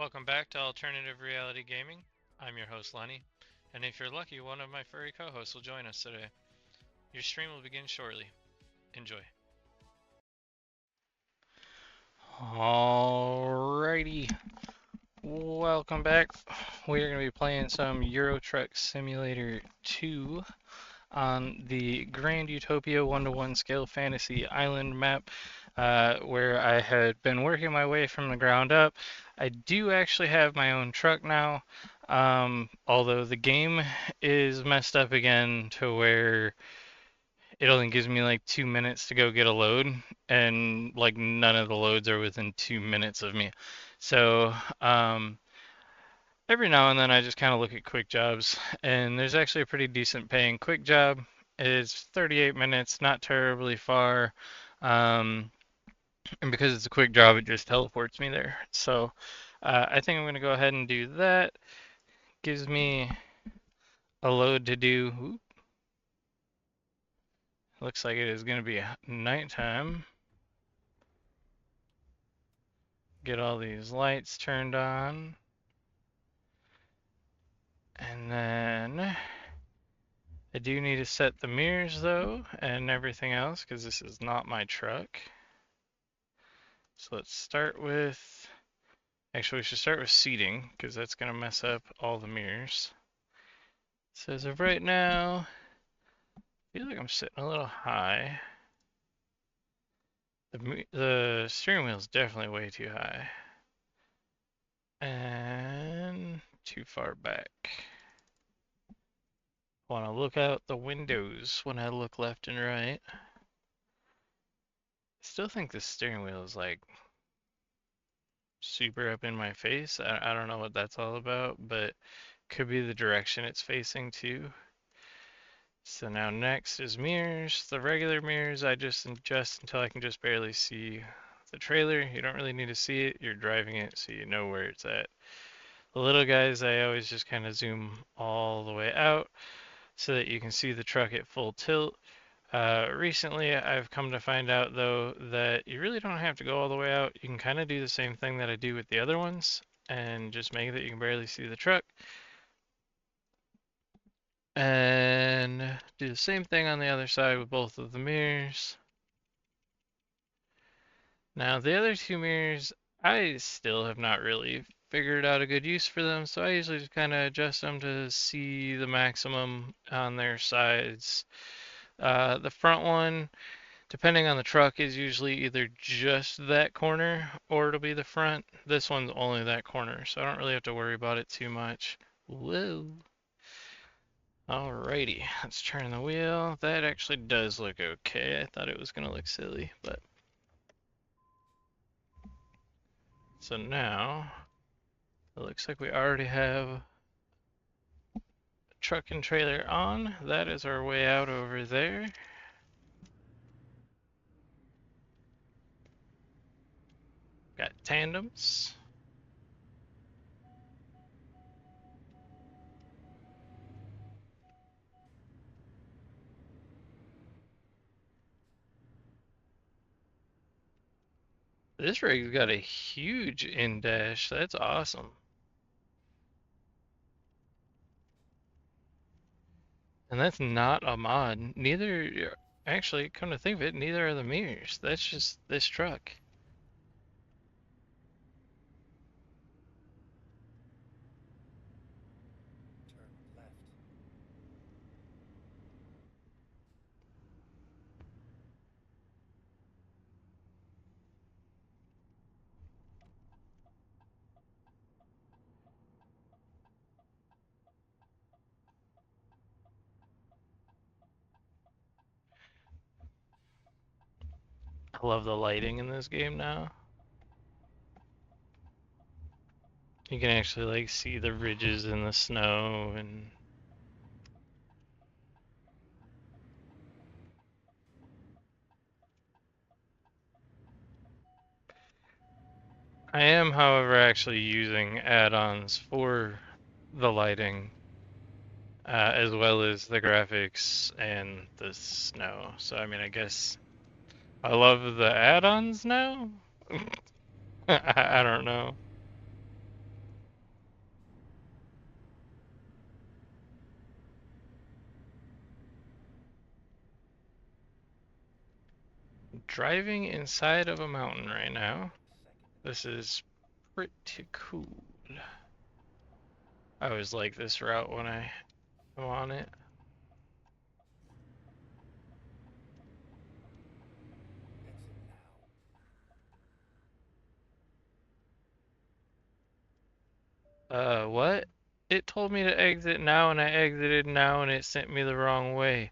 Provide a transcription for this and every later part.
Welcome back to Alternative Reality Gaming. I'm your host Lenny, and if you're lucky, one of my furry co-hosts will join us today. Your stream will begin shortly. Enjoy. Alrighty, welcome back. We are going to be playing some Euro Truck Simulator 2 on the Grand Utopia 1-to-1 scale fantasy island map, where I had been working my way from the ground up. I do actually have my own truck now, although the game is messed up again to where it only gives me like 2 minutes to go get a load, and like none of the loads are within 2 minutes of me. So, every now and then I just kind of look at quick jobs, and there's actually a pretty decent paying quick job. It's 38 minutes, not terribly far. Um, and because it's a quick job, it just teleports me there. So I think I'm going to go ahead and do that. Gives me a load to do. Oop. Looks like it is going to be nighttime. Get all these lights turned on. And then I do need to set the mirrors though and everything else because this is not my truck. So let's start with, actually we should start with seating because that's going to mess up all the mirrors. So as of right now, I feel like I'm sitting a little high. The steering wheel is definitely way too high. And too far back. Want to look out the windows when I look left and right. I still think the steering wheel is like super up in my face. I don't know what that's all about, but could be the direction it's facing too. So now next is mirrors. The regular mirrors I just adjust until I can just barely see the trailer. You don't really need to see it. You're driving it so you know where it's at. The little guys I always just kind of zoom all the way out so that you can see the truck at full tilt. Recently, I've come to find out though that you really don't have to go all the way out. You can kind of do the same thing that I do with the other ones and just make it that you can barely see the truck. And do the same thing on the other side with both of the mirrors. Now, the other two mirrors, I still have not really figured out a good use for them, so I usually just kind of adjust them to see the maximum on their sides. The front one, depending on the truck, is usually either just that corner or it'll be the front. This one's only that corner, so I don't really have to worry about it too much. Whoa. Alrighty, let's turn the wheel. That actually does look okay. I thought it was gonna look silly, but. So now, it looks like we already have truck and trailer on. That is our way out over there. Got tandems. This rig's got a huge in-dash. That's awesome. And that's not a mod. Neither, actually, come to think of it, neither are the mirrors. That's just this truck. Turn left. I love the lighting in this game now. You can actually like see the ridges in the snow and I am, however, actually using add-ons for the lighting, as well as the graphics and the snow. So, I mean, I guess I love the add-ons now? I don't know. driving inside of a mountain right now. This is pretty cool. I always like this route when I am on it. What? It told me to exit now and I exited now and it sent me the wrong way.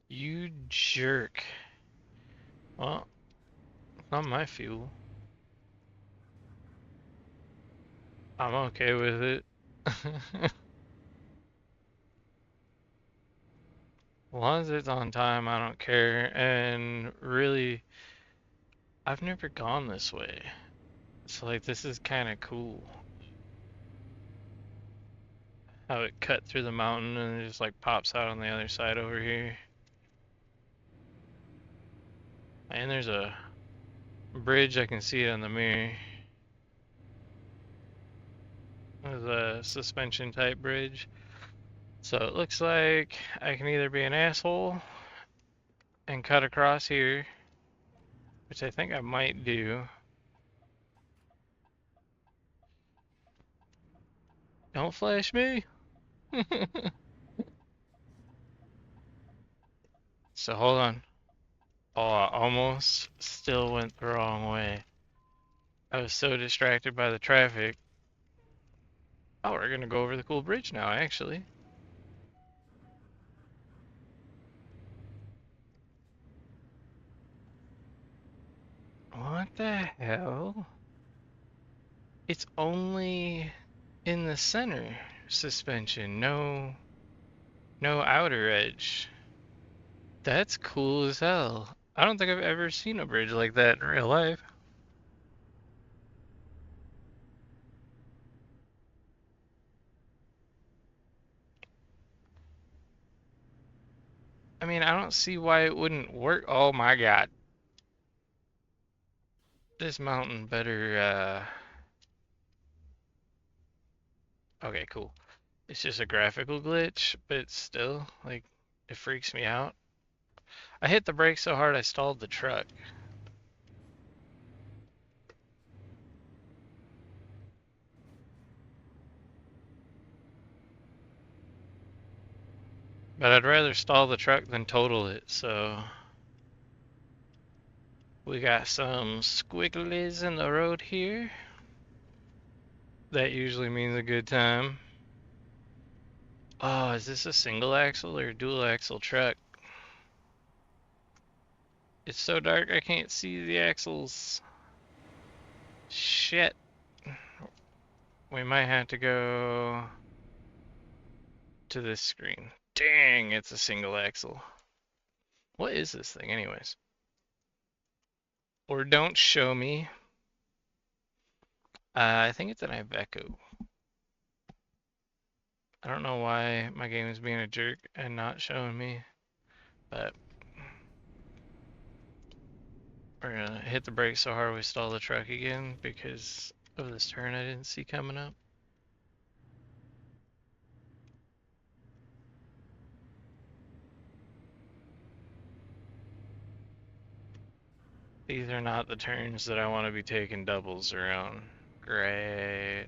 You jerk. Well, not my fuel. I'm okay with it. As long as it's on time, I don't care. And really, I've never gone this way. So like this is kind of cool. How it cut through the mountain and it just like pops out on the other side over here. And there's a bridge, I can see it on the mirror. There's a suspension type bridge. So it looks like I can either be an asshole and cut across here, which I think I might do. Don't flash me. So hold on. Oh, I almost still went the wrong way. I was so distracted by the traffic. Oh, we're gonna go over the cool bridge now, actually. What the hell? It's only in the center suspension, no outer edge. That's cool as hell. I don't think I've ever seen a bridge like that in real life. I mean, I don't see why it wouldn't work. Oh my god. This mountain better, okay, cool. It's just a graphical glitch, but still, like, it freaks me out. I hit the brake so hard I stalled the truck. But I'd rather stall the truck than total it, so... We got some squigglies in the road here. That usually means a good time. Oh, is this a single axle or a dual axle truck? It's so dark I can't see the axles. Shit. We might have to go to this screen. Dang, it's a single axle. What is this thing anyways? Or don't show me. I think it's an Iveco. I don't know why my game is being a jerk and not showing me, but we're gonna hit the brakes so hard we stall the truck again because of this turn I didn't see coming up. These are not the turns that I want to be taking doubles around. Great.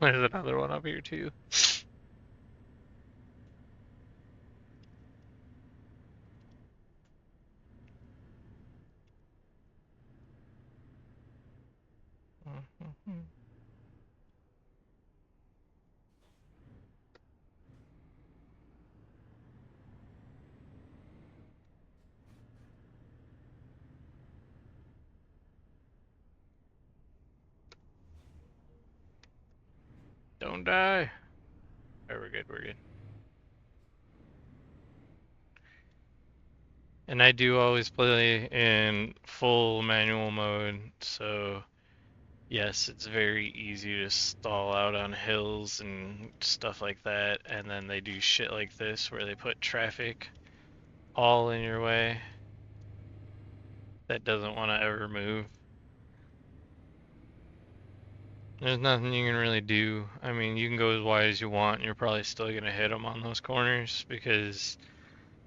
There's another one up here too. Don't die. Oh, we're good, we're good. And I do always play in full manual mode, so yes, it's very easy to stall out on hills and stuff like that, and then they do shit like this where they put traffic all in your way that doesn't want to ever move. There's nothing you can really do. I mean, you can go as wide as you want, and you're probably still going to hit them on those corners because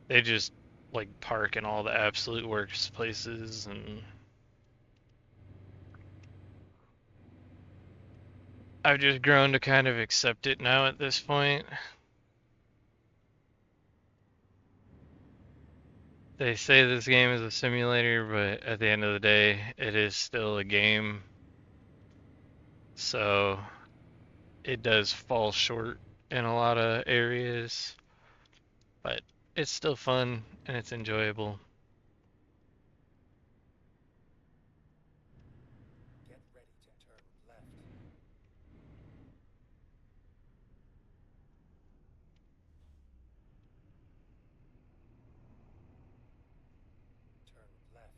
They just like park in all the absolute worst places, and I've just grown to kind of accept it now at this point. They say this game is a simulator, but at the end of the day, it is still a game. So it does fall short in a lot of areas, but it's still fun and it's enjoyable. Get ready to turn left. Turn left.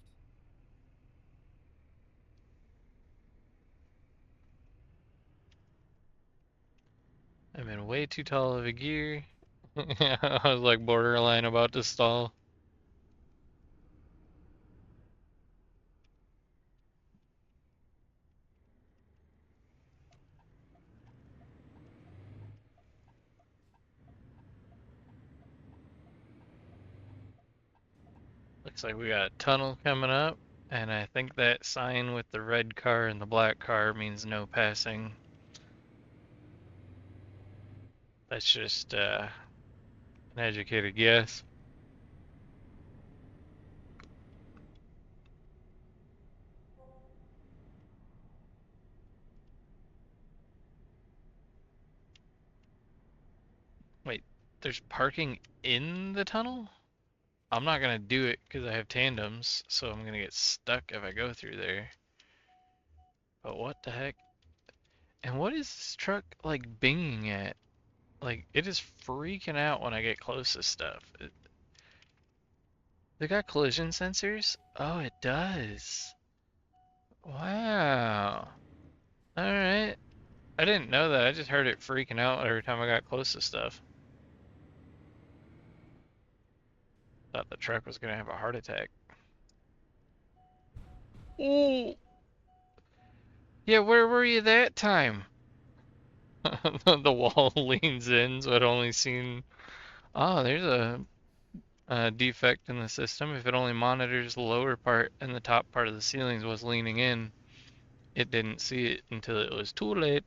I'm in way too tall of a gear. I was like borderline about to stall. Looks like we got a tunnel coming up, and I think that sign with the red car and the black car means no passing. That's just an educated guess. Wait, there's parking in the tunnel? I'm not gonna do it because I have tandems, so I'm gonna get stuck if I go through there. But what the heck? And what is this truck like binging at? Like, it is freaking out when I get close to stuff. They got collision sensors? Oh, it does. Wow. Alright. I didn't know that. I just heard it freaking out every time I got close to stuff. Thought the truck was gonna have a heart attack. Ooh. Yeah, where were you that time? The wall leans in, so I'd only seen. Oh, there's a defect in the system. If it only monitors the lower part and the top part of the ceilings was leaning in, it didn't see it until it was too late.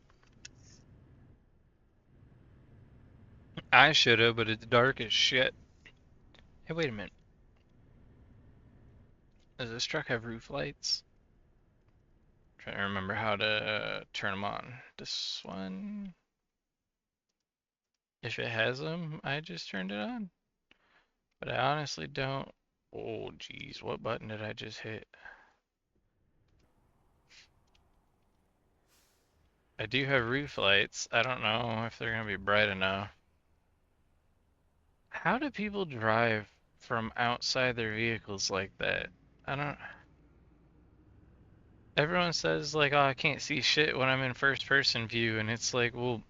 I should have, but it's dark as shit. Hey, wait a minute. Does this truck have roof lights? Trying to remember how to turn them on. This one, if it has them, I just turned it on. But I honestly don't. Oh, geez, what button did I just hit? I do have roof lights. I don't know if they're gonna be bright enough. How do people drive from outside their vehicles like that? I don't. Everyone says like, oh, I can't see shit when I'm in first person view, and it's like, well,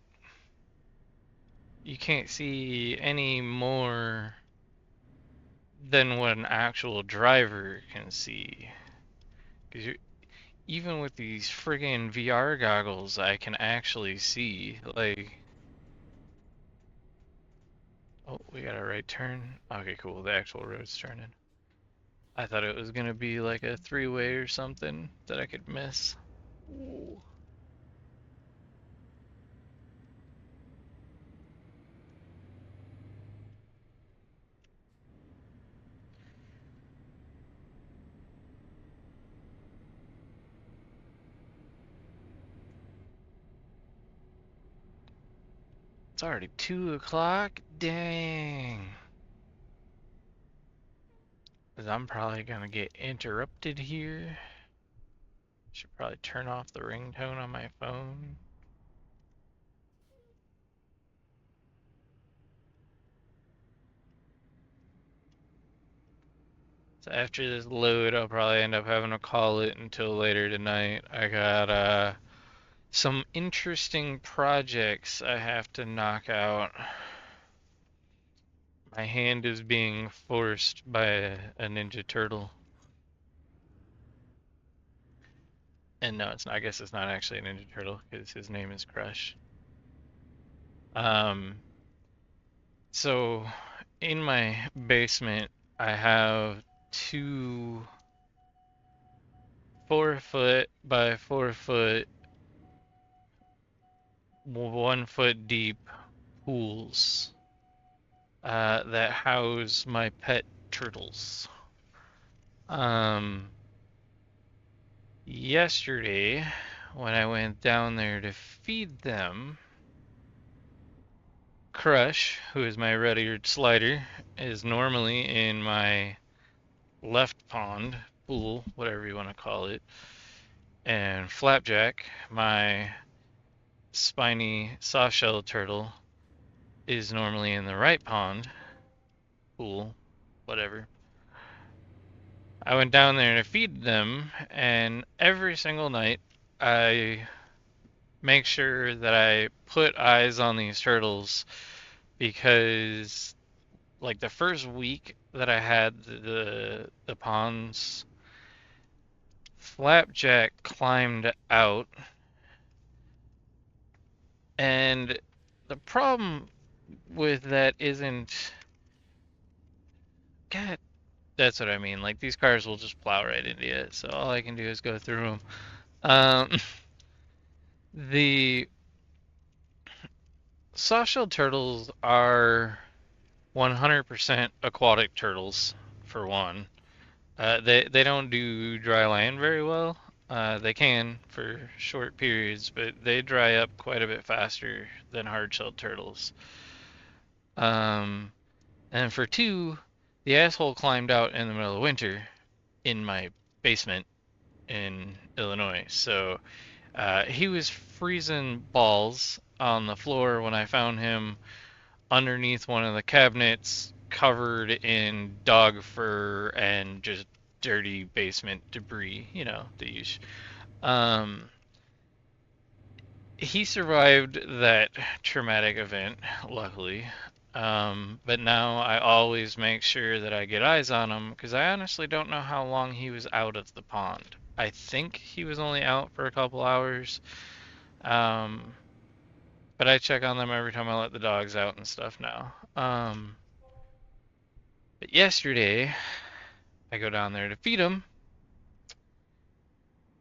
you can't see any more than what an actual driver can see. Because you, even with these friggin' VR goggles, I can actually see. Like, oh, we got a right turn. Okay, cool. The actual road's turning. I thought it was gonna be like a three-way or something that I could miss. Ooh. It's already 2 o'clock? Dang. 'Cause I'm probably gonna get interrupted here. Should probably turn off the ringtone on my phone. So after this load, I'll probably end up having to call it until later tonight. I got some interesting projects I have to knock out. My hand is being forced by a Ninja Turtle. And no, it's not, I guess it's not actually a Ninja Turtle because his name is Crush. Um, so in my basement, I have two 4 foot by 4 foot, 1 foot deep pools that house my pet turtles. Um, Yesterday, when I went down there to feed them, Crush, who is my red-eared slider, is normally in my left pond, pool, whatever you want to call it, and Flapjack, my spiny soft-shelled turtle, is normally in the right pond, pool, whatever. I went down there to feed them, and every single night I make sure that I put eyes on these turtles because like the first week that I had the ponds, Flapjack climbed out, and the problem with that isn't God. That's what I mean. Like these cars will just plow right into it, so all I can do is go through them. Um, the soft-shelled turtles are 100% aquatic turtles, for one. They don't do dry land very well. They can for short periods, but they dry up quite a bit faster than hard-shelled turtles. Um, and for two, the asshole climbed out in the middle of winter in my basement in Illinois. So he was freezing balls on the floor when I found him underneath one of the cabinets, covered in dog fur and just dirty basement debris, the use. Um, he survived that traumatic event, luckily. But now I always make sure that I get eyes on him because I honestly don't know how long he was out of the pond. I think he was only out for a couple hours. Um, but I check on them every time I let the dogs out and stuff now. But yesterday, I go down there to feed him,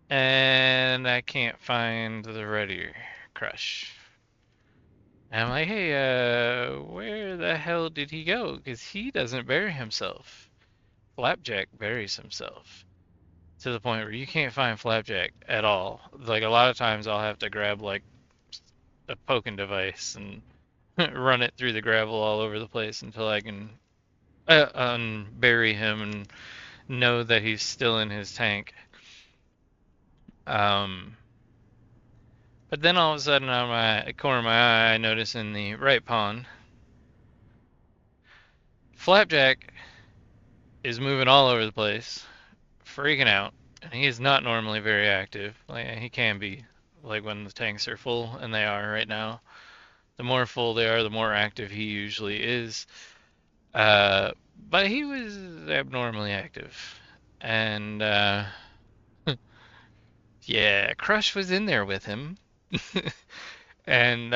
and I can't find the red ear crush. And I'm like, hey, where the hell did he go? Because he doesn't bury himself. Flapjack buries himself to the point where you can't find Flapjack at all. Like, a lot of times I'll have to grab, like, a poking device and run it through the gravel all over the place until I can unbury him and know that he's still in his tank. Um, but then all of a sudden, out of my corner of my eye, I notice in the right pond, Flapjack is moving all over the place, freaking out, and he is not normally very active. Like he can be, like when the tanks are full, and they are right now. The more full they are, the more active he usually is. But he was abnormally active, and yeah, Crush was in there with him, and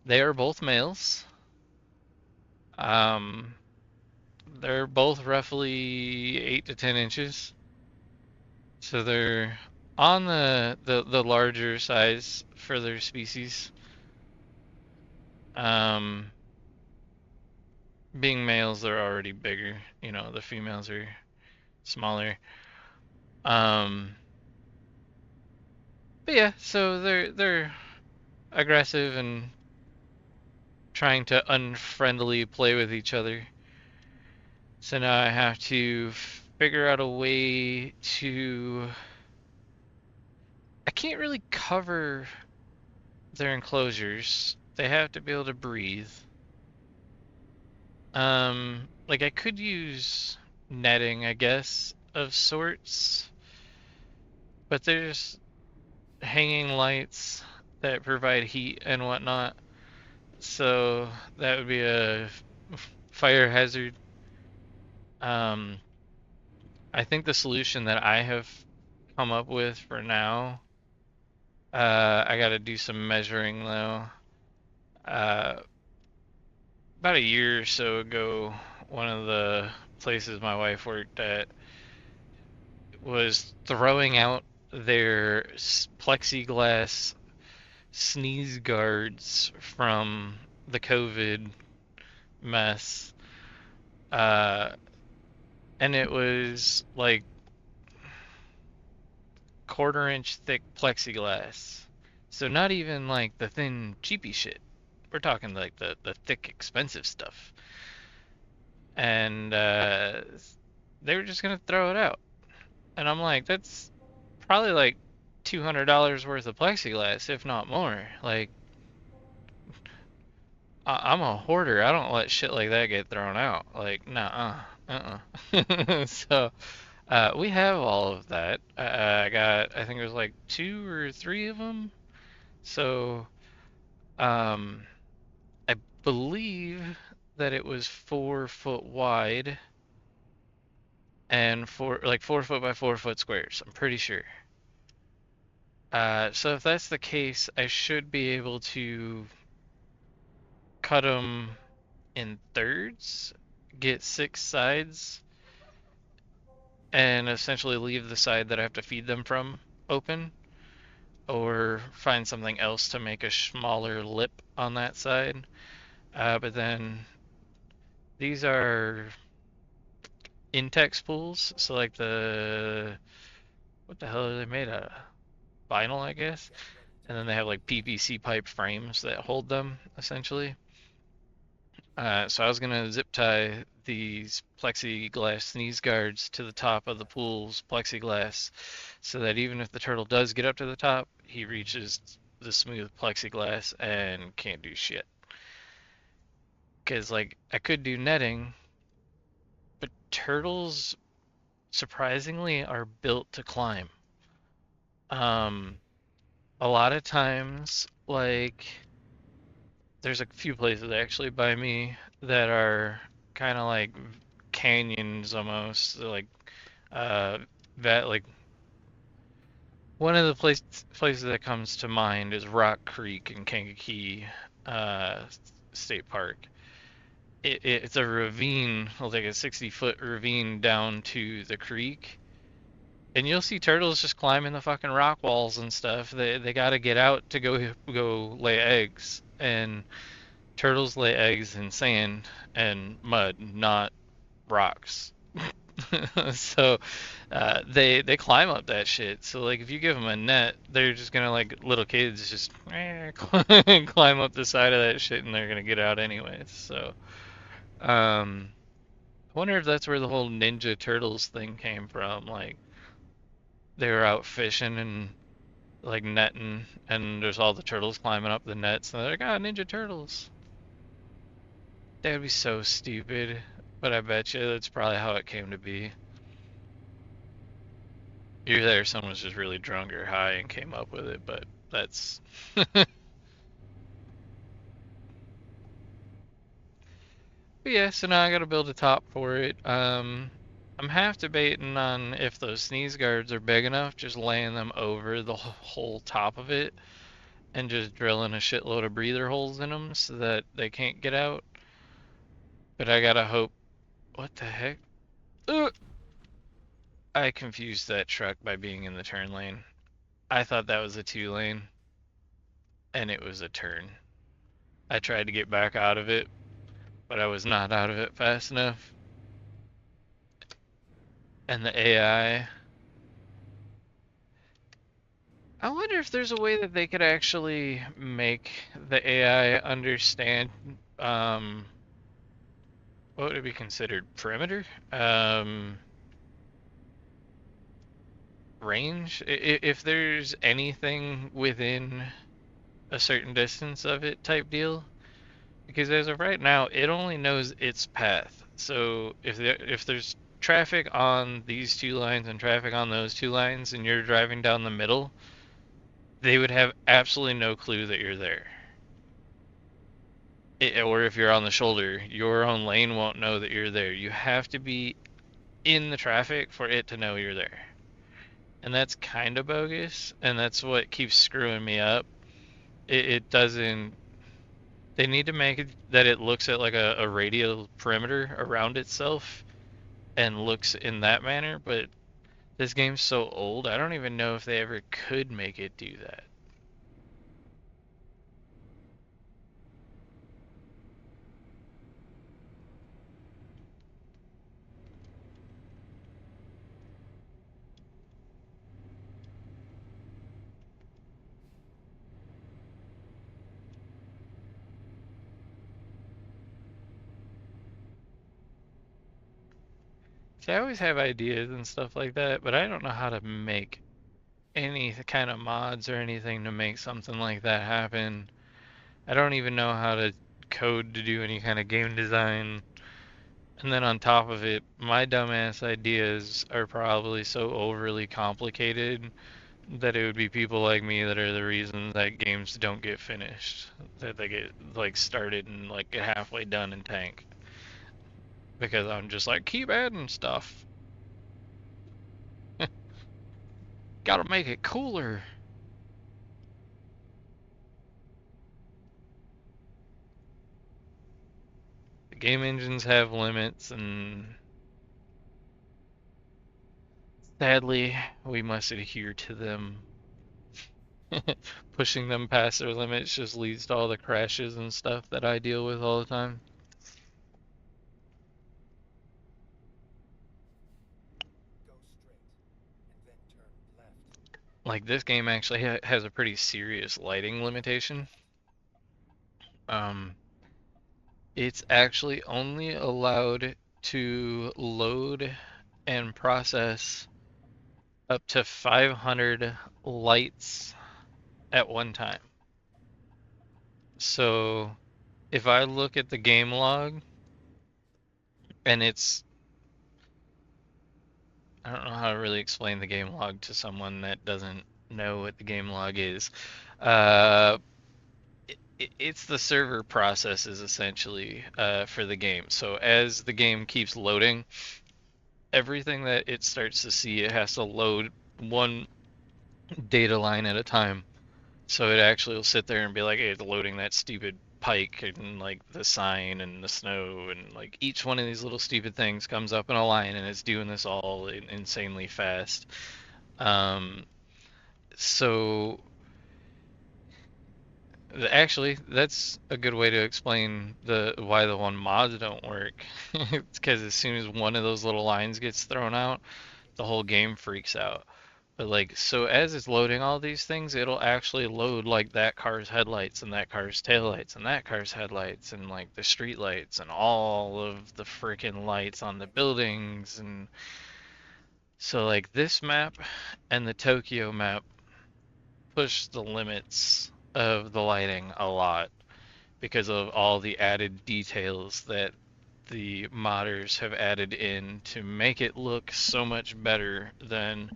they are both males. Um, they're both roughly 8 to 10 inches, so they're on the larger size for their species. Um, Being males, they're already bigger. The females are smaller. Um, but yeah, so they're aggressive and trying to unfriendly play with each other. So now I have to figure out a way to. I can't really cover their enclosures. They have to be able to breathe. Like I could use netting, I guess, of sorts, but there's hanging lights that provide heat and whatnot, so that would be a fire hazard. Um, I think the solution that I have come up with for now, I gotta do some measuring though. Uh, about a year or so ago, one of the places my wife worked at was throwing out their plexiglass sneeze guards from the COVID mess. Uh, and it was like quarter-inch thick plexiglass. So not even like the thin cheapy shit. We're talking like the thick expensive stuff. And they were just gonna throw it out. And I'm like, that's probably like $200 worth of plexiglass, if not more. Like, I'm a hoarder. I don't let shit like that get thrown out. Like, nah, So, we have all of that. I got, I think it was like two or three of them. So, um, I believe that it was 4 foot wide and 4 foot by 4 foot squares. I'm pretty sure. So if that's the case, I should be able to cut them in thirds, get 6 sides, and essentially leave the side that I have to feed them from open, or find something else to make a smaller lip on that side. But then these are Intex pools, so like what the hell are they made out of? Vinyl, I guess. Get ready to And then they have turn like left. PVC pipe frames that hold them essentially. So I was gonna zip tie these plexiglass sneeze guards to the top of the pool's plexiglass, so that even if the turtle does get up to the top, he reaches the smooth plexiglass and can't do shit. Because like I could do netting, but turtles surprisingly are built to climb. Um, a lot of times, like there's a few places actually by me that are kind of like canyons almost. They're like uh that like one of the places that comes to mind is Rock Creek in Kankakee uh State Park. It's a ravine, like a 60-foot ravine down to the creek. And you'll see turtles just climbing the fucking rock walls and stuff. They got to get out to go lay eggs. And turtles lay eggs in sand and mud, not rocks. So they climb up that shit. So like if you give them a net, they're just gonna like little kids just climb up the side of that shit and they're gonna get out anyways. So I wonder if that's where the whole Ninja Turtles thing came from. Like they were out fishing and like netting, and there's all the turtles climbing up the nets, and they're like, ah, Ninja Turtles. That would be so stupid, but I bet you that's probably how it came to be. Either there, someone was just really drunk or high and came up with it, but that's. But yeah, so now I gotta build a top for it. I'm half debating on if those sneeze guards are big enough, just laying them over the whole top of it and just drilling a shitload of breather holes in them so that they can't get out. But I gotta hope. What the heck? Ugh! I confused that truck by being in the turn lane. I thought that was a 2 lane, and it was a turn. I tried to get back out of it, but I was not out of it fast enough. And the I wonder if there's a way that they could actually make the AI understand what would it be considered? Perimeter? Um, Range? If there's anything within a certain distance of it type deal. Because as of right now, it only knows its path. So if there's traffic on these 2 lines and traffic on those 2 lines, and you're driving down the middle, they would have absolutely no clue that you're there. Or if you're on the shoulder, your own lane won't know that you're there. You have to be in the traffic for it to know you're there. And that's kind of bogus, and that's what keeps screwing me up. It doesn't They need to make it that it looks at like a radial perimeter around itself and looks in that manner, but this game's so old, I don't even know if they ever could make it do that. See, I always have ideas and stuff like that, but I don't know how to make any kind of mods or anything to make something like that happen. I don't even know how to code to do any kind of game design. And then on top of it, my dumbass ideas are probably so overly complicated that it would be people like me that are the reason that games don't get finished. That they get like started and like get halfway done and tank. Because I'm just like, keep adding stuff. Gotta make it cooler. The game engines have limits, and sadly, we must adhere to them. Pushing them past their limits just leads to all the crashes and stuff that I deal with all the time. Go straight, and then turn left. Like, this game actually has a pretty serious lighting limitation. Um, it's actually only allowed to load and process up to 500 lights at one time. So if I look at the game log and I don't know how to really explain the game log to someone that doesn't know what the game log is. Uh, it's the server processes essentially for the game. So as the game keeps loading, everything that it starts to see, it has to load one data line at a time. So it actually will sit there and be like, hey, it's loading that stupid pike and like the sign and the snow and like each one of these little stupid things comes up in a line and it's doing this all insanely fast. Um, so actually, that's a good way to explain the why the one mods don't work. It's because as soon as one of those little lines gets thrown out, the whole game freaks out. But like, so as it's loading all these things, it'll actually load like that car's headlights and that car's taillights and that car's headlights and like the street lights and all of the freaking lights on the buildings. And so like this map and the Tokyo map push the limits of the lighting a lot because of all the added details that the modders have added in to make it look so much better than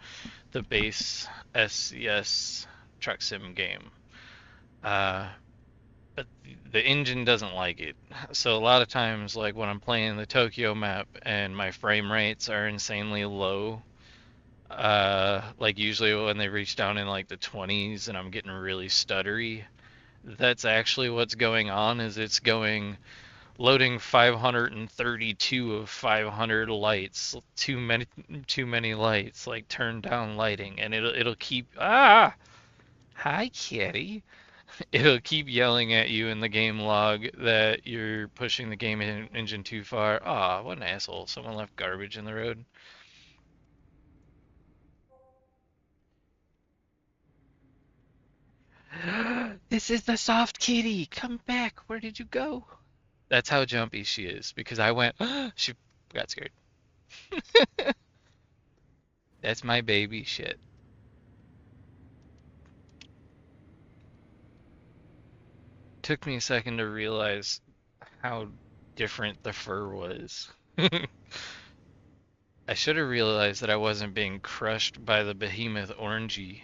the base SCS truck sim game. Uh, but the engine doesn't like it. So a lot of times, like when I'm playing the Tokyo map and my frame rates are insanely low, like usually when they reach down in like the 20s and I'm getting really stuttery, that's actually what's going on is it's going loading 532 of 500 lights, too many lights, like turn down lighting, and it'll keep hi kitty. It'll keep yelling at you in the game log that you're pushing the game engine too far. Ah, what an asshole! Someone left garbage in the road. This is the soft kitty. Come back. Where did you go? That's how jumpy she is because I went. She got scared. That's my baby shit. Took me a second to realize how different the fur was. I should have realized that I wasn't being crushed by the behemoth orangey.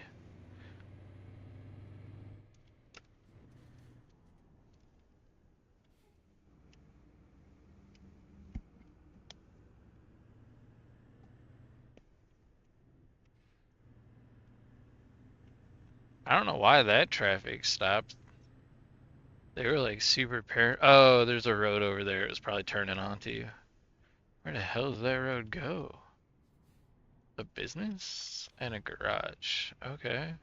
I don't know why that traffic stopped. They were like super par. Oh, there's a road over there. It was probably turning onto you. Where the hell does that road go? A business and a garage. Okay.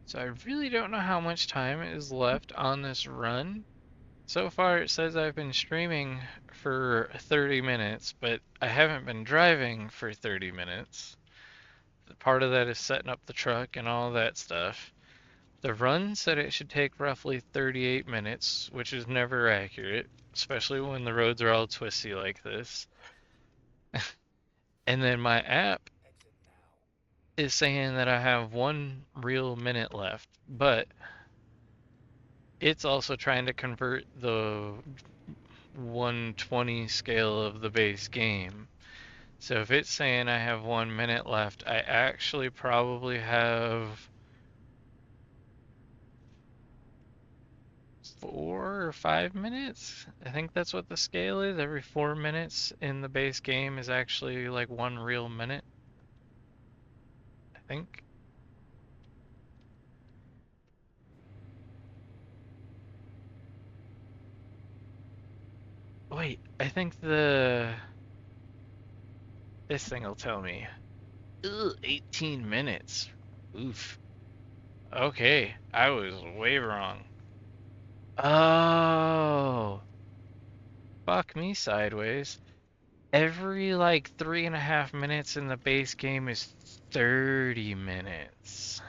So I really don't know how much time is left on this run. So far it says I've been streaming for 30 minutes, but I haven't been driving for 30 minutes. Part of that is setting up the truck and all that stuff. The run said it should take roughly 38 minutes, which is never accurate, especially when the roads are all twisty like this. And then my app Exit now. is saying that I have 1 real minute left, but it's also trying to convert the 120 scale of the base game. So if it's saying I have 1 minute left, I actually probably have 4 or 5 minutes. I think that's what the scale is. Every 4 minutes in the base game is actually like 1 real minute, I think. Wait, I think this thing will tell me. Ugh, 18 minutes. Oof. Okay, I was way wrong. Oh, fuck me sideways. Every like 3.5 minutes in the base game is 30 minutes.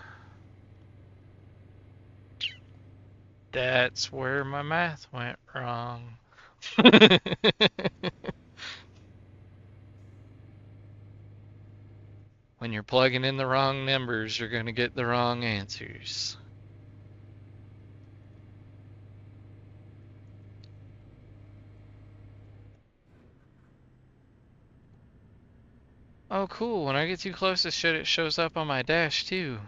That's where my math went wrong. When you're plugging in the wrong numbers, you're going to get the wrong answers. Oh, cool. When I get too close to shit, it shows up on my dash too.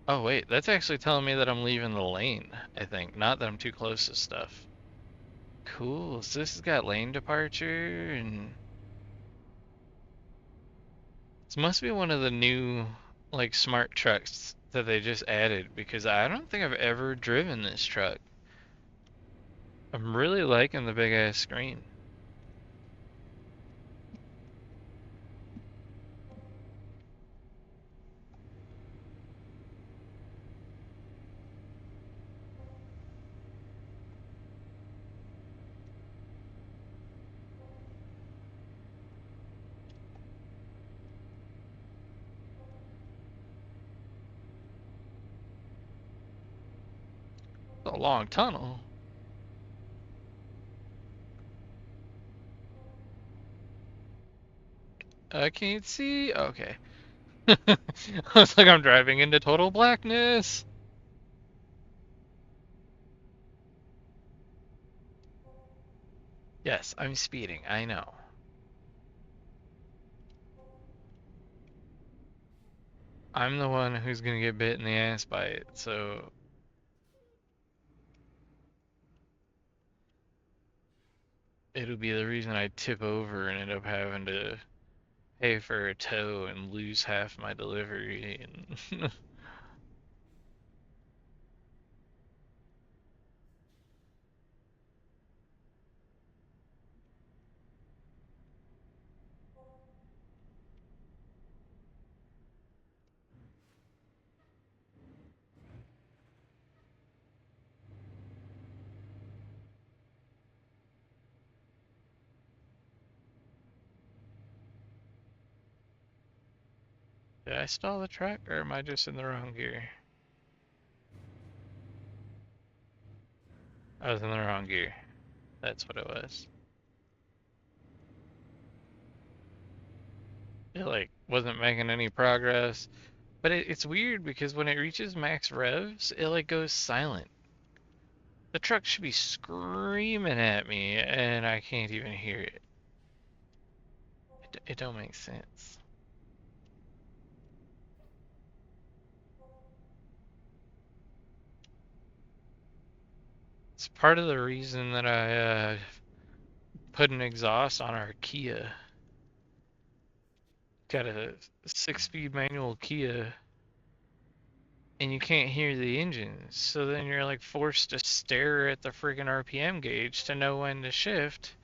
Oh, wait. That's actually telling me that I'm leaving the lane, I think. Not that I'm too close to stuff. Cool. So this has got lane departure and this must be one of the new like smart trucks that they just added because I don't think I've ever driven this truck. I'm really liking the big ass screen. It's a long tunnel. I can't see. Okay. I was like, I'm driving into total blackness. Yes, I'm speeding. I know. I'm the one who's gonna get bit in the ass by it, so it'll be the reason I tip over and end up having to pay for a tow and lose half my delivery and did I stall the truck or am I just in the wrong gear? I was in the wrong gear. That's what it was. It like wasn't making any progress. But it's weird because when it reaches max revs, it like goes silent. The truck should be screaming at me and I can't even hear it. It don't make sense. It's part of the reason that I put an exhaust on our Kia. Got a 6-speed manual Kia and you can't hear the engine. So then you're like forced to stare at the friggin' RPM gauge to know when to shift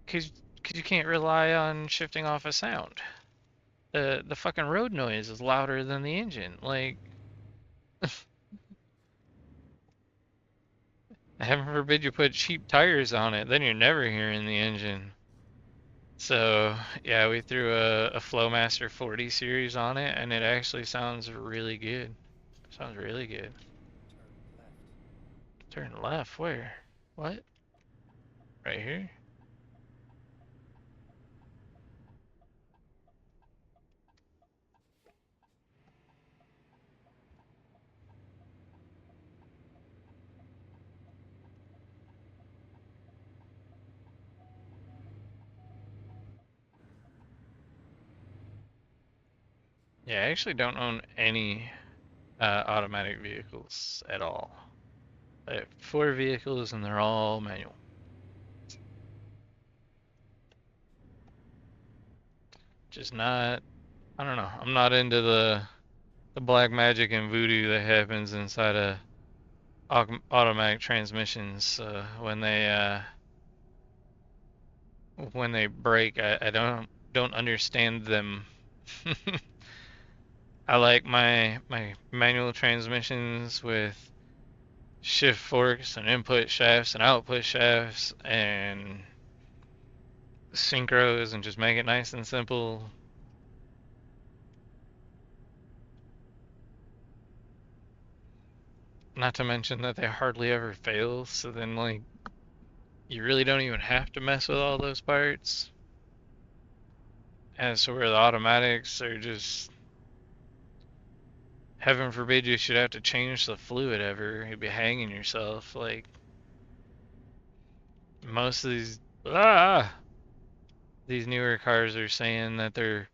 because you can't rely on shifting off a sound. The fucking road noise is louder than the engine. Like, heaven forbid you put cheap tires on it, then you're never hearing the engine. So yeah, we threw a Flowmaster 40 series on it, and it actually sounds really good. Sounds really good. Turn left. Turn left, where? What? Right here? Yeah, I actually don't own any automatic vehicles at all. I have 4 vehicles and they're all manual. Just not, I don't know. I'm not into the black magic and voodoo that happens inside of automatic transmissions when they break. I don't understand them. I like my manual transmissions with shift forks and input shafts and output shafts and synchros and just make it nice and simple. Not to mention that they hardly ever fail, so then like you really don't even have to mess with all those parts. As to where the automatics are just heaven forbid you should have to change the fluid ever, you'd be hanging yourself. Like most of these newer cars are saying that they're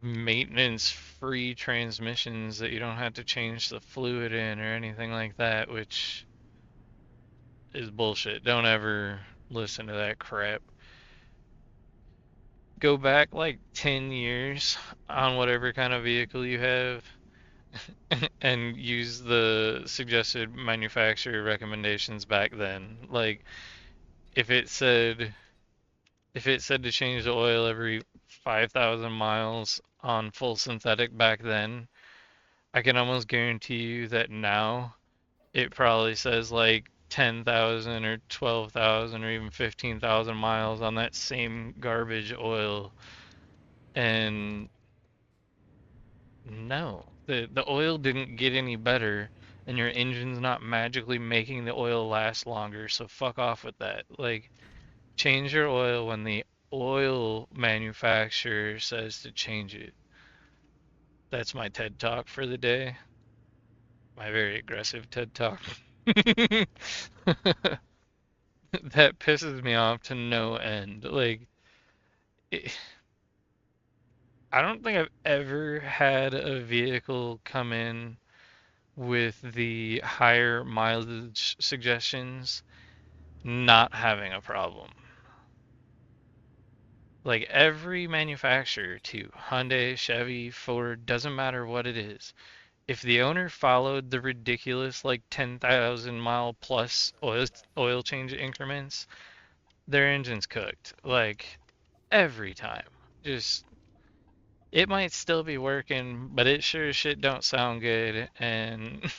maintenance free transmissions that you don't have to change the fluid in or anything like that, which is bullshit. Don't ever listen to that crap. Go back like 10 years on whatever kind of vehicle you have and use the suggested manufacturer recommendations back then. Like if it said if it said to change the oil every 5,000 miles on full synthetic back then, I can almost guarantee you that now it probably says like 10,000 or 12,000 or even 15,000 miles on that same garbage oil. And no, the oil didn't get any better, and your engine's not magically making the oil last longer, so fuck off with that. Like, change your oil when the oil manufacturer says to change it. That's my TED Talk for the day. My very aggressive TED Talk. That pisses me off to no end. Like, it, I don't think I've ever had a vehicle come in with the higher mileage suggestions not having a problem. Like every manufacturer too, Hyundai, Chevy, Ford, doesn't matter what it is. If the owner followed the ridiculous like 10,000 mile plus oil change increments, their engine's cooked. Like every time. Just it might still be working, but it sure as shit don't sound good and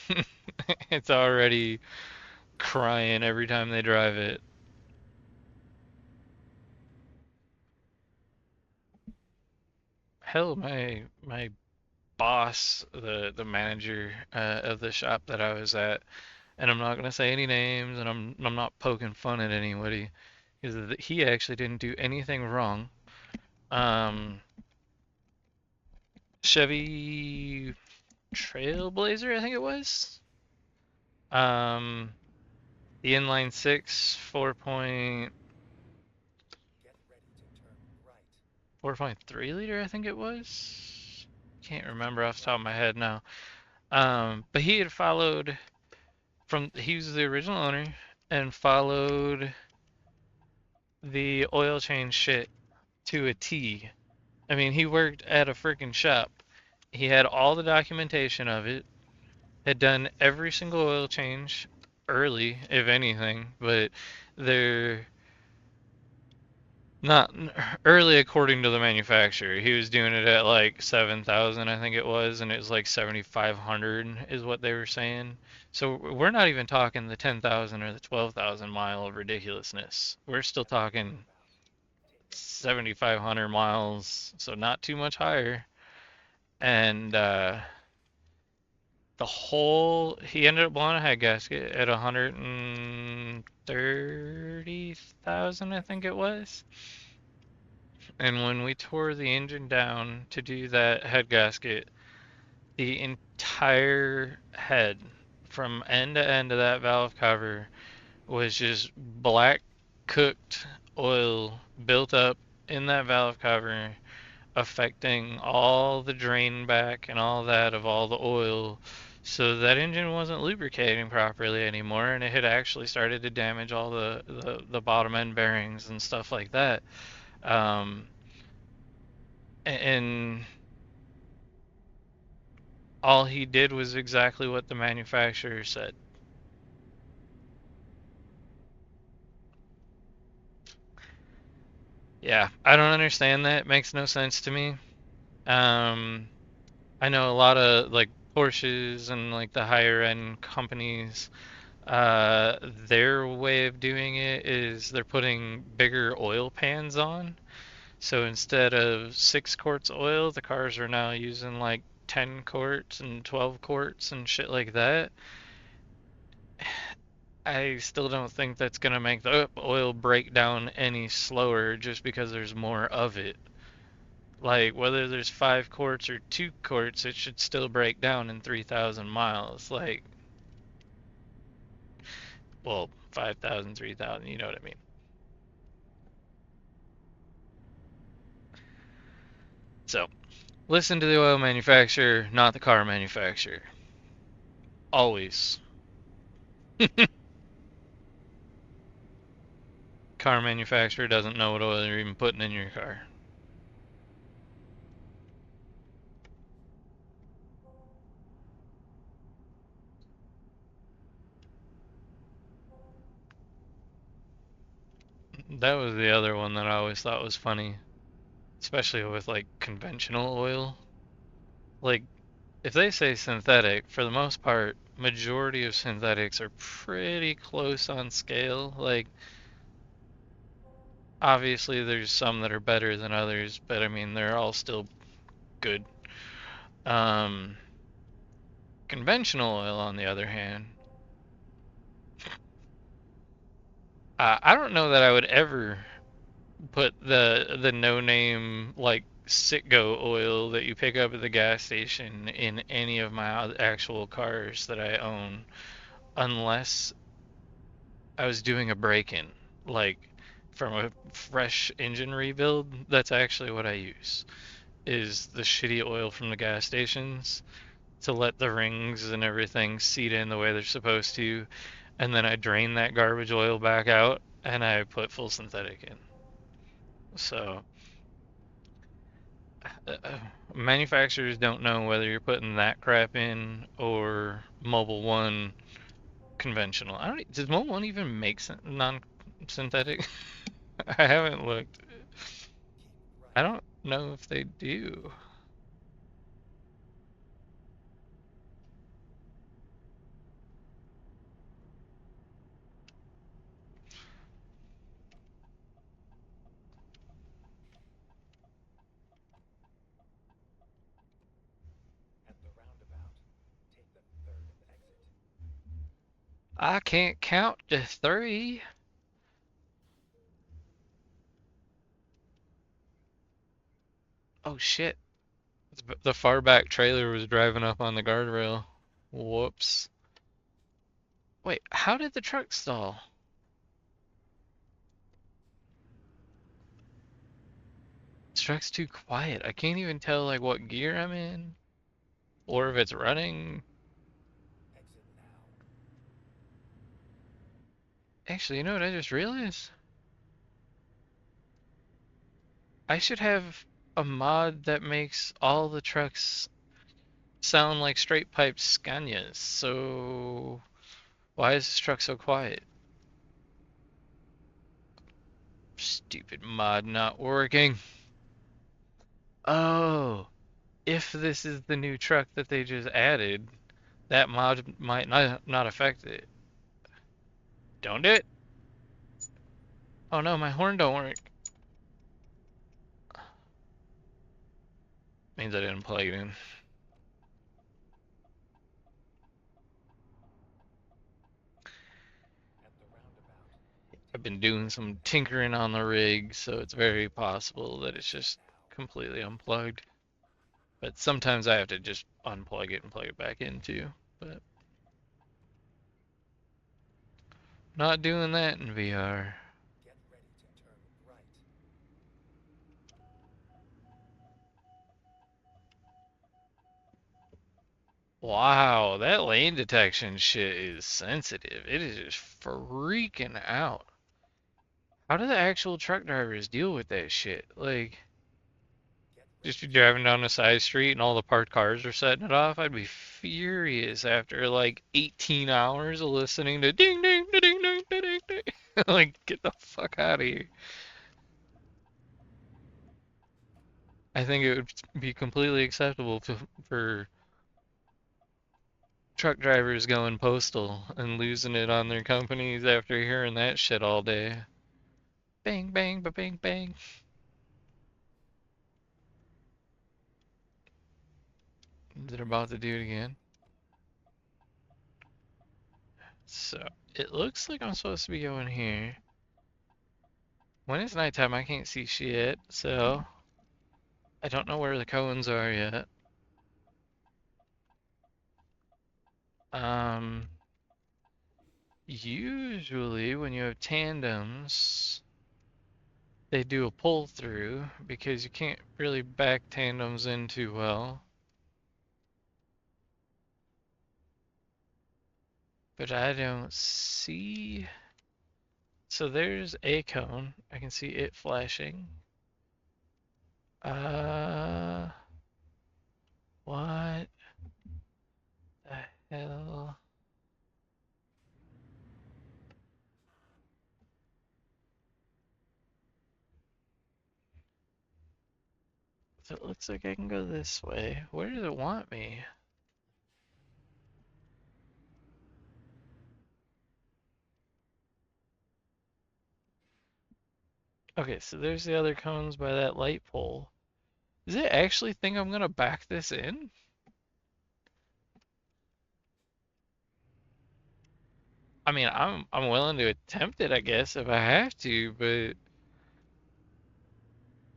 it's already crying every time they drive it. Hell, my boss, the manager of the shop that I was at, and I'm not gonna say any names, and I'm not poking fun at anybody, because he actually didn't do anything wrong. Um, Chevy Trailblazer, I think it was. Um, the inline six, Get ready to turn right. 4.3 liter, I think it was. Can't Turn remember off the top of right. my head now. But he had followed he was the original owner and followed the oil change shit to a T. I mean, he worked at a freaking shop. He had all the documentation of it, had done every single oil change early, if anything, but they're not early according to the manufacturer. He was doing it at like 7,000, I think it was, and it was like 7,500 is what they were saying. So we're not even talking the 10,000 or the 12,000 mile of ridiculousness. We're still At the talking roundabout, take the third 7,500 miles, so not too much higher. And he ended up blowing a head gasket at 130,000, I think it was. And when we tore the engine down to do that head gasket, the entire head from end to end of that valve cover was just black cooked oil built up in that valve cover, affecting all the drain back and all that of all the oil. So that engine wasn't lubricating properly anymore, and it had actually started to damage all the bottom end bearings and stuff like that. Um, and all he did was exactly what the manufacturer said. Yeah, I don't understand that. It makes no sense to me. Um, I know a lot of like Porsches and like the higher end companies, their way of doing it is they're putting bigger oil pans on. So instead of 6 quarts oil, the cars are now using like 10 quarts and 12 quarts and shit like that. I still don't think that's gonna make the oil break down any slower just because there's more of it. Like, whether there's 5 quarts or 2 quarts, it should still break down in 3,000 miles. Like, well, 5,000, 3,000, you know what I mean. So, listen to the oil manufacturer, not the car manufacturer. Always. Car manufacturer doesn't know what oil you're even putting in your car. That was the other one that I always thought was funny, especially with like conventional oil. Like, if they say synthetic, for the most part, majority of synthetics are pretty close on scale. Like, obviously there's some that are better than others, but I mean they're all still good. Um, Conventional oil, on the other hand, I don't know that I would ever put the no-name like Citgo oil that you pick up at the gas station in any of my actual cars that I own, unless I was doing a break-in, like from a fresh engine rebuild. That's actually what I use, is the shitty oil from the gas stations to let the rings and everything seat in the way they're supposed to, and then I drain that garbage oil back out and I put full synthetic in. So manufacturers don't know whether you're putting that crap in or Mobile One conventional. I don't. Does Mobile One even make non-synthetic? I haven't looked. Keep I right. don't know if they do. At the roundabout, take the third exit. I can't count to three. Oh shit. The far back trailer was driving up on the guardrail. Whoops. Wait, how did the truck stall? This truck's too quiet. I can't even tell like what gear I'm in or if it's running. Exit now. Actually, you know what I just realized? I should have a mod that makes all the trucks sound like straight pipe Scanias. So why is this truck so quiet? Stupid mod not working. Oh, if this is the new truck that they just added, that mod might not affect it. Don't do it. Oh no, my horn don't work. Means I didn't plug it in. At the roundabout, I've been take the doing exit some now. tinkering on the rig, so it's very possible that it's Exit just now. completely unplugged. But sometimes I have to just unplug it and plug it back in too. But not doing that in VR. Get ready to turn right. Wow, that lane detection shit is sensitive. It is just freaking out. How do the actual truck drivers deal with that shit? Like, Get just ready be to driving turn down a right. side street and all the parked cars are setting it off. I'd be furious after like 18 hours of listening to ding ding ding ding ding ding ding. Like, get the fuck out of here. I think it would be completely acceptable for truck drivers going postal and losing it on their companies after hearing that shit all day. Bang, bang, ba bang, bang. They're about to Exit do it here. again. So, it looks like I'm supposed to be going here. When it's nighttime, I can't see shit, so I don't know where the cones are yet. Um, Usually when you have tandems, they do a pull through because you can't really back tandems in too well. But I don't see. So there's a cone. I can see it flashing. Uh, what the hell? So it looks like I can go this way. Where does it want me? Okay, so there's the other cones by that light pole. Does it actually think I'm gonna back this in? I mean, I'm willing to attempt it, I guess, if I have to, but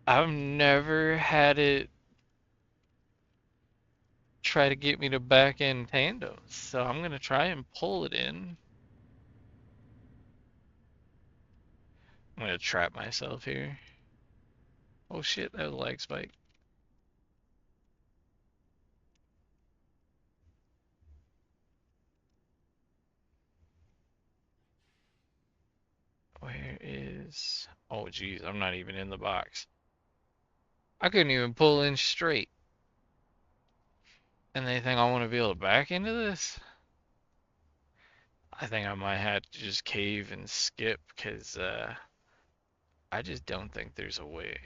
I've never had it try to get me to back in tandems. So I'm gonna try and pull it in. I'm gonna trap myself here. Oh shit, that was a lag spike. Where is... Oh geez, I'm not even in the box. I couldn't even pull in straight. And they think I want to be able to back into this? I think I might have to just cave and skip because I just don't think there's a way.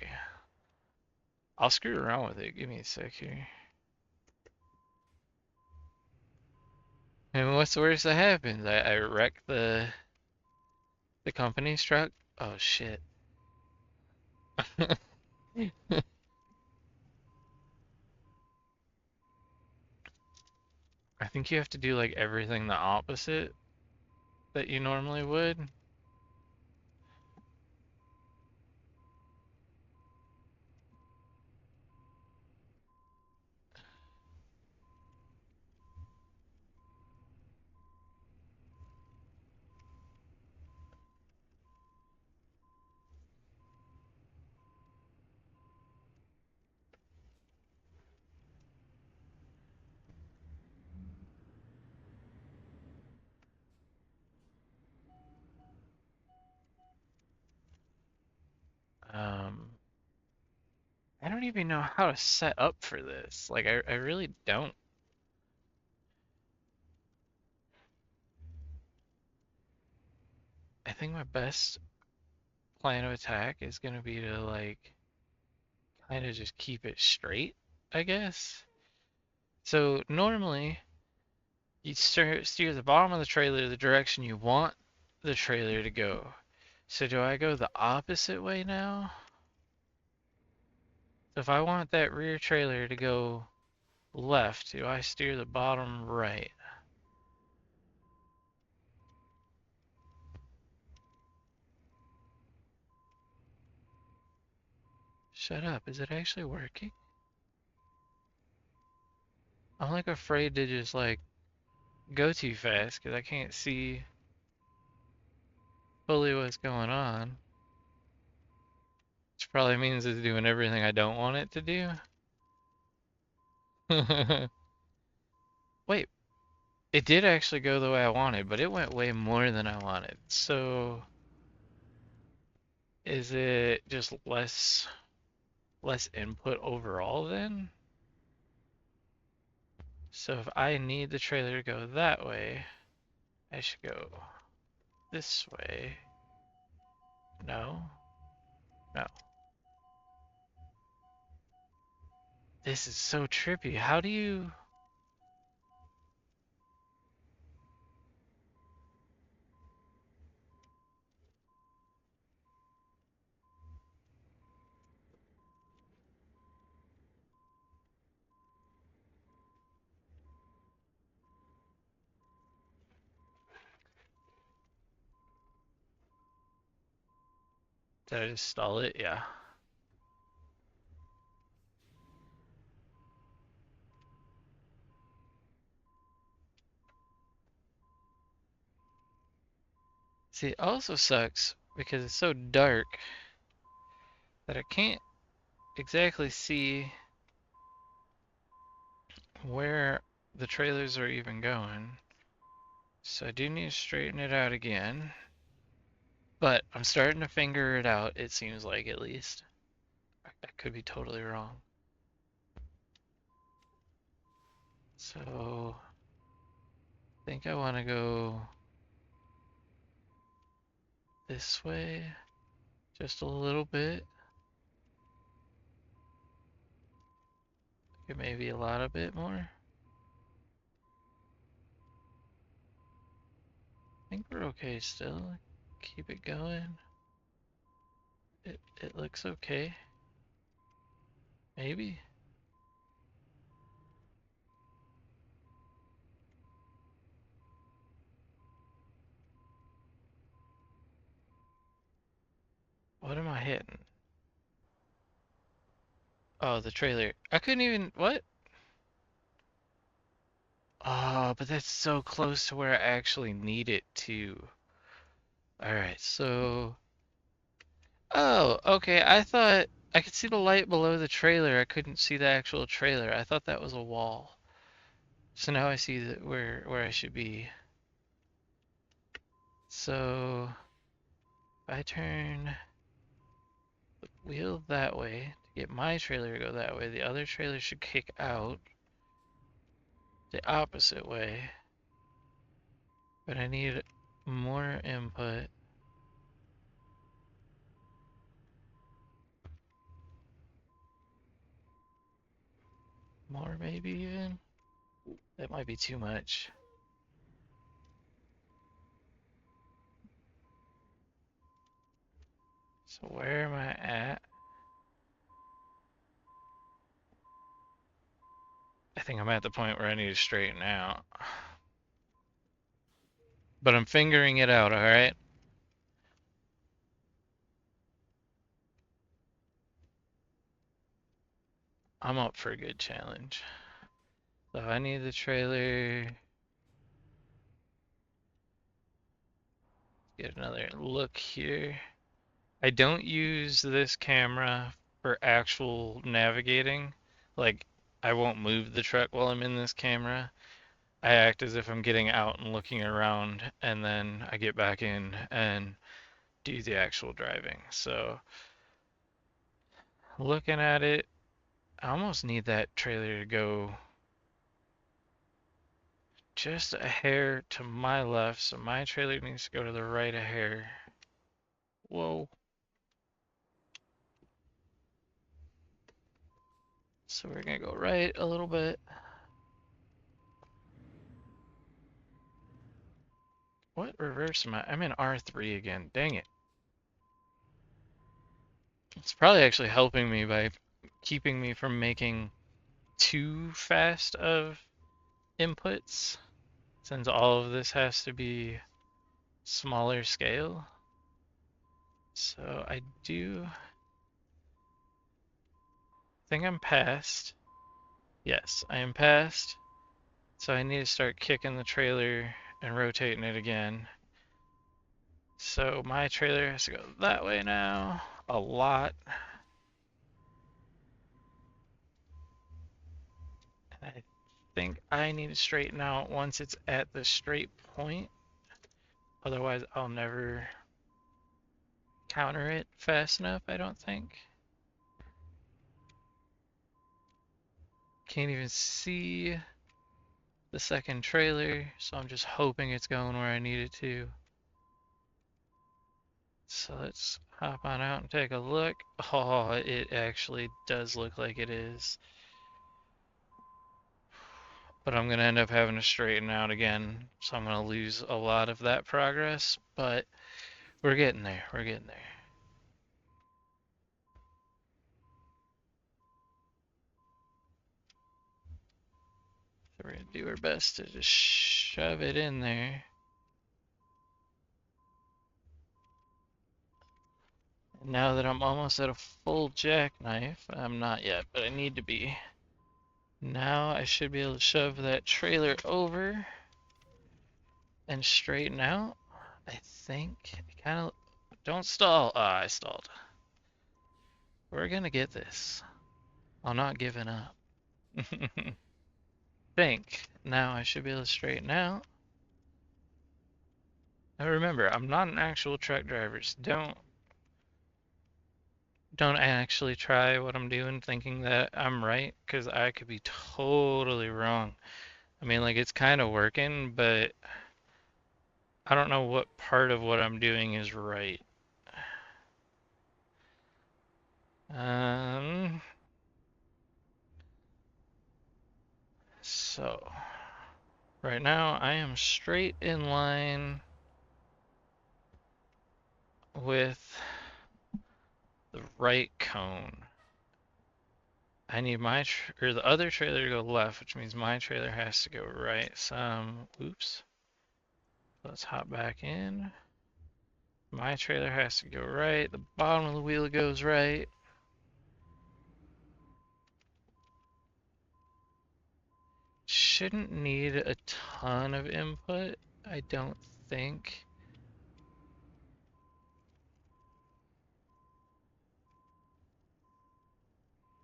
I'll screw around with it. Give me a sec here. And what's the worst that happens? I wreck the company's truck? Oh shit. I think you have to do like everything the opposite that you normally would. I don't even know how to set up for this. Like, I really don't. I think my best plan of attack is gonna be to, like, kind of just keep it straight, I guess. So normally, you steer the bottom of the trailer the direction you want the trailer to go. So do I go the opposite way now? So if I want that rear trailer to go left, do I steer the bottom right? Shut up, is it actually working? I'm like afraid to just like go too fast because I can't see fully what's going on. Which probably means it's doing everything I don't want it to do. Wait, it did actually go the way I wanted, but it went way more than I wanted. So is it just less input overall then? So if I need the trailer to go that way, I should go this way. No, no. This is so trippy. How do you... Did I just stall it? Yeah. See, it also sucks because it's so dark that I can't exactly see where the trailers are even going. So I do need to straighten it out again. But I'm starting to figure it out, it seems like at least. I could be totally wrong. So I think I want to go this way just a little bit. Maybe a lot a bit more. I think we're okay still. Keep it going. It looks okay. Maybe. What am I hitting? Oh, the trailer. I couldn't even... What? Oh, but that's so close to where I actually need it to. Alright, so... Oh, okay. I thought I could see the light below the trailer. I couldn't see the actual trailer. I thought that was a wall. So now I see where I should be. So if I turn the wheel that way to get my trailer to go that way, the other trailer should kick out the opposite way. But I need more input. More maybe even. That might be too much. So where am I at? I think I'm at the point where I need to straighten out. But I'm figuring it out, alright? I'm up for a good challenge. So I need the trailer. Get another look here. I don't use this camera for actual navigating. Like, I won't move the truck while I'm in this camera. I act as if I'm getting out and looking around, and then I get back in and do the actual driving. So Looking at it, I almost need that trailer to go just a hair to my left, so my trailer needs to go to the right a hair. Whoa. So we're gonna go right a little bit. What reverse am I? I'm in R3 again. Dang it. It's probably actually helping me by keeping me from making too fast of inputs, since all of this has to be smaller scale. So I do think I'm past. Yes, I am past. So I need to start kicking the trailer and rotating it again. So my trailer has to go that way now, a lot. And I think I need to straighten out once it's at the straight point. Otherwise, I'll never counter it fast enough, I don't think. Can't even see the second trailer, so I'm just hoping it's going where I need it to. So let's hop on out and take a look. Oh, it actually does look like it is. But I'm going to end up having to straighten out again, so I'm going to lose a lot of that progress, but we're getting there. We're getting there. So we're going to do our best to just shove it in there. And now that I'm almost at a full jackknife, I'm not yet, but I need to be. Now I should be able to shove that trailer over and straighten out. I think. Kind of. Don't stall. Ah, I stalled. We're gonna get this. I'm not giving up. Think. Now I should be able to straighten out. Now remember, I'm not an actual truck driver, so don't actually try what I'm doing thinking that I'm right, because I could be totally wrong. I mean, like, it's kind of working, but I don't know what part of what I'm doing is right. Um, so right now I am straight in line with the right cone. I need my or the other trailer to go left, which means my trailer has to go right. Oops. Let's hop back in. My trailer has to go right. The bottom of the wheel goes right. Shouldn't need a ton of input, I don't think.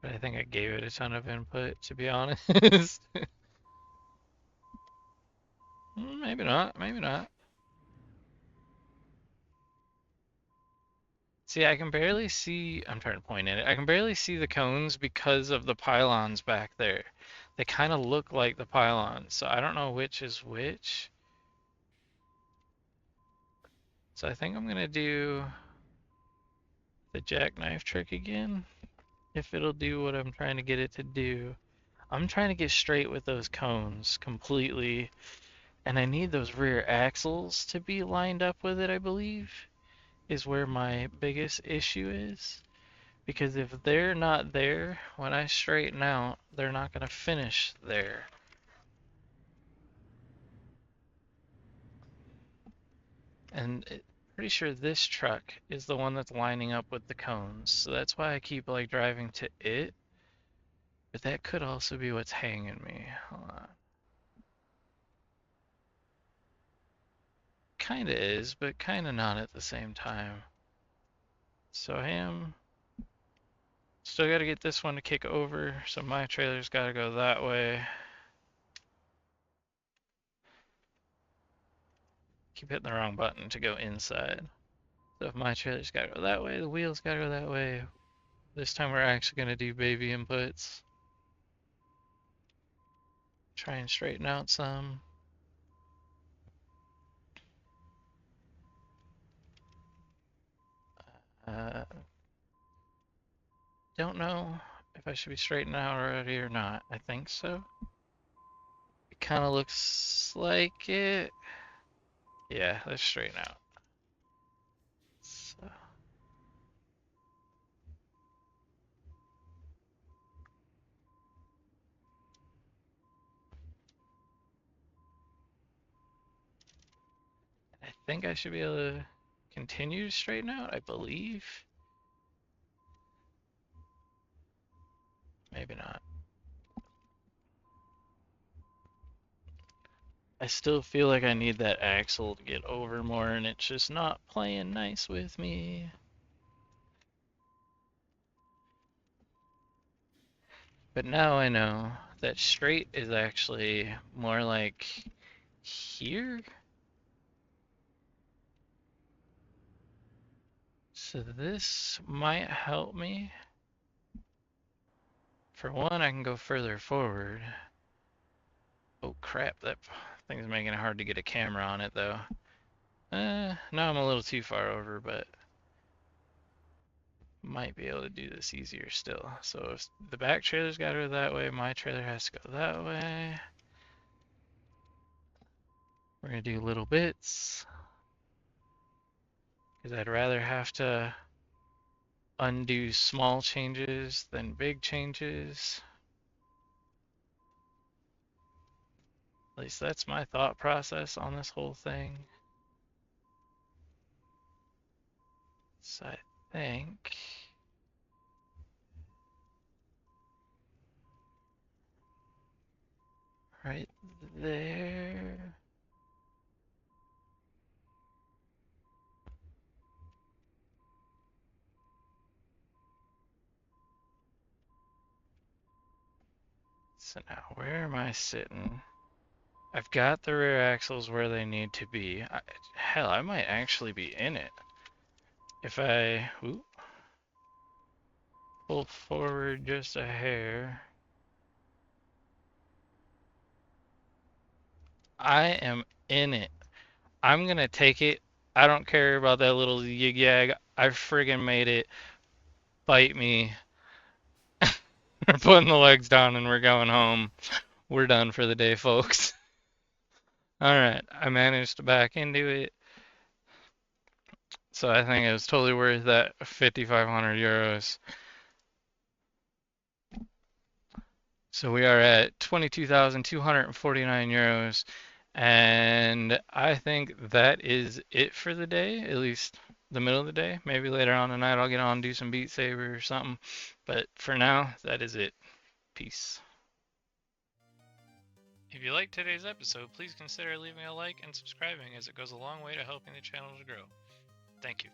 But I think I gave it a ton of input, to be honest. Maybe not, maybe not. See, I can barely see, I'm trying to point at it. I can barely see the cones because of the pylons back there. They kind of look like the pylons, so I don't know which is which. So I think I'm gonna do the jackknife trick again, if it'll do what I'm trying to get it to do. I'm trying to get straight with those cones completely, and I need those rear axles to be lined up with it, I believe, is where my biggest issue is. Because if they're not there, when I straighten out, they're not going to finish there. And pretty sure this truck is the one that's lining up with the cones. So that's why I keep like driving to it. But that could also be what's hanging me. Hold on. Kinda is, but kinda not at the same time. So I am still gotta get this one to kick over, so my trailer's gotta go that way. Keep hitting the wrong button to go inside. So if my trailer's gotta go that way, the wheels gotta go that way. This time we're actually going to do baby inputs. Try and straighten out some. Don't know if I should be straightened out already or not. I think so. It kind of looks like it. Yeah, let's straighten out. So, I think I should be able to continue to straighten out, I believe. Maybe not. I still feel like I need that axle to get over more, and it's just not playing nice with me. But now I know that straight is actually more like here. So this might help me. For one, I can go further forward. Oh crap, that thing's making it hard to get a camera on it though. Now I'm a little too far over, but might be able to do this easier still. So if the back trailer's got to go that way, my trailer has to go that way. We're gonna do little bits, because I'd rather have to undo small changes than big changes. At least that's my thought process on this whole thing. So I think right there. So now where am I sitting? I've got the rear axles where they need to be. Hell, I might actually be in it. If I pull forward just a hair. I am in it. I'm gonna take it. I don't care about that little yig yag. I friggin' made it. Bite me. We're putting the legs down and we're going home. We're done for the day, folks. Alright, I managed to back into it. So I think it was totally worth that 5,500 euros. So we are at 22,249 euros. And I think that is it for the day, at least the middle of the day. Maybe later on tonight I'll get on and do some Beat Saber or something. But for now, that is it. Peace. If you liked today's episode, please consider leaving a like and subscribing, as it goes a long way to helping the channel to grow. Thank you.